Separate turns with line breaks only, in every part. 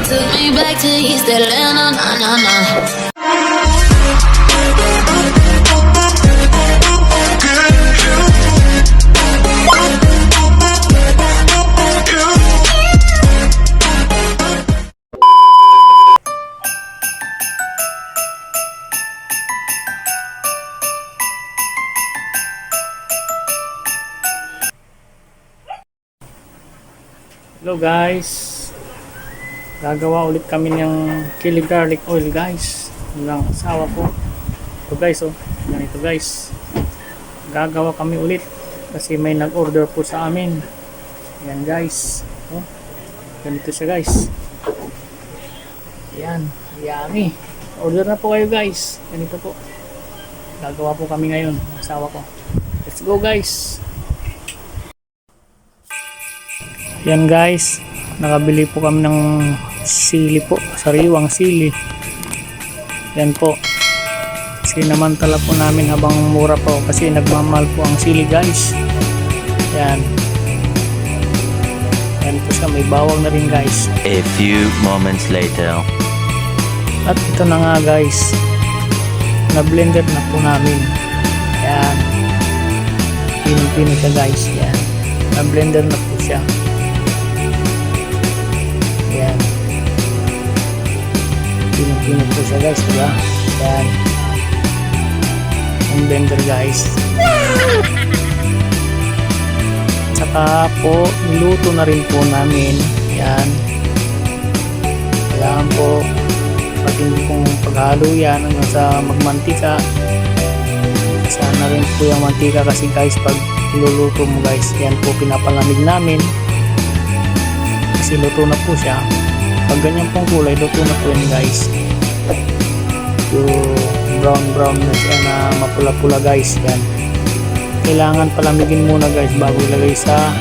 Took me back to East Atlanta, nah, nah, nah.
Hello guys, gagawa ulit kami ng chili garlic oil guys ng asawa ko. Ito guys, oh, ganito guys, gagawa kami ulit kasi may nag-order po sa amin. Yan guys, oh, ganito siya guys. Yan, yummy. Order na po kayo guys, ganito po, gagawa po kami ngayon ng asawa ko. Let's go guys. Yan guys, nakabili po kami ng sili po, sariwang sili. Yan po, sinamantala po namin habang mura po kasi nagmamahal po ang sili guys. Yan, yan po siya, may bawang na rin guys.
A few moments later.
At ito na nga guys, na blender na po namin. Yan, pino-pino siya guys. Yan, na blender na po siya. Yan, pino-pino po siya guys, diba? Yan, ang blender guys. Saka po niluto na rin po namin. Yan, kailangan po patindi pong paghalo yan hanggang sa magmantika. Sana rin po yung mantika kasi guys pag iluluto mo guys, yan po pinapalamig namin kasi luto na po siya. Pag ganyan pong kulay, luto na po yan guys. Yung brown na siya na mapula-pula guys. Yan, kailangan palamigin muna guys bago ilagay sa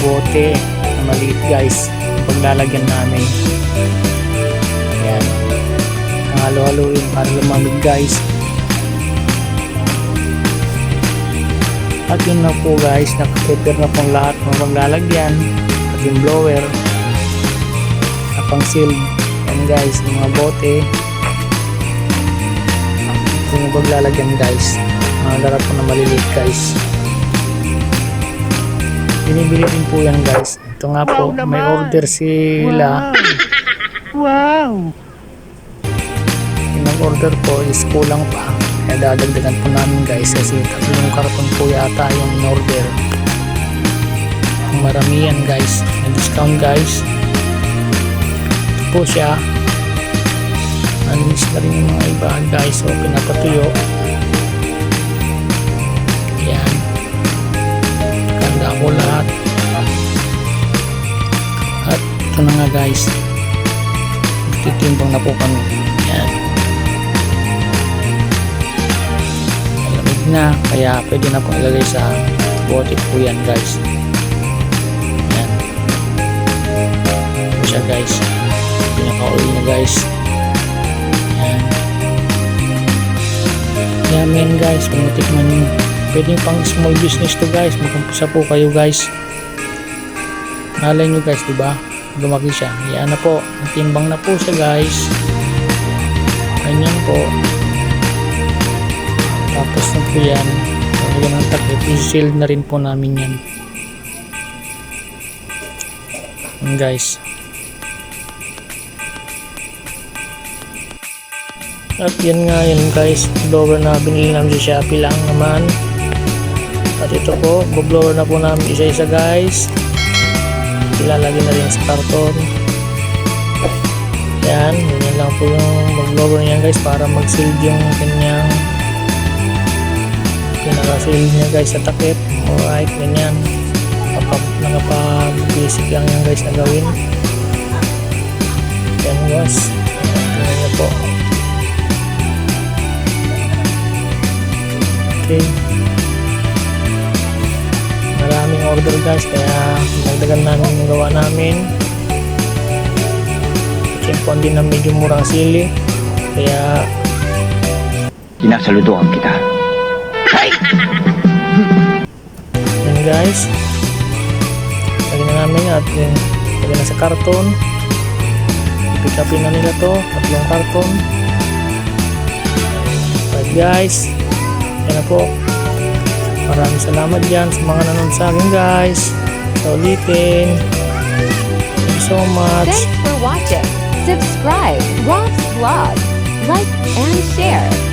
bote na maliit guys paglalagyan namin. Yan, halo-haloin para lumamig guys. At yun na po guys, nakaprepare na pong lahat ng paglalagyan. Yung blower na pang seal. Yan guys, yung mga bote yung paglalagyan guys, mga garap po na maliliit guys. Binibili din po yan guys. Ito nga po, may order sila.
Wow!
Yung nag-order po is kulang pa, kaya dadagdagan po namin guys kasi 3 karton po yata yung in-order. Maramihan guys, may discount guys. Ito po siya, alinis na rin yung mga iba guys, so pinapatuyo. Yan, kanda ko lahat. At ito na nga guys, titimbang na po kami. Yan, malamig na kaya pwede na pong ilagay sa bote po yan guys. Siya guys, pinaka-oil na guys. Yan yan guys, kung matikman nyo, pwede pang small business to guys, magkumpisa po kayo guys. Nalay nyo guys, diba? Lumaki siya. Yan na po, timbang na po siya guys. Ganyan po. Tapos na po yan, yan ang takip, i-sealed na rin po namin yan. Yan guys. At yan nga yun guys, blower na binili namin sa Shopee lang naman. At ito po, blower na po namin isa-isa guys. Ilalagay na rin sa karton. Yan, ganyan lang po yung blower niya guys para mag-seal yung kanyang pinaka-seal niya guys sa takip. Alright, ganyan. Nakapag-basic lang yan guys na gawin. Yan guys, ganyan na po. Okay. Maraming order guys kaya nagdagan namin yung gawa namin. Chimpon din na medyo murang sili kaya
sinasaludoan kita.
yan guys, lagyan na namin at lagyan na sa karton. pick upin na nila to, 3 karton. Alright guys, yan na po. Maraming salamat dyan sa mga nanonood sa akin guys. Sa ulitin. Thank you so much.
Thanks for watching. Subscribe Rob's Vlog. Like and share.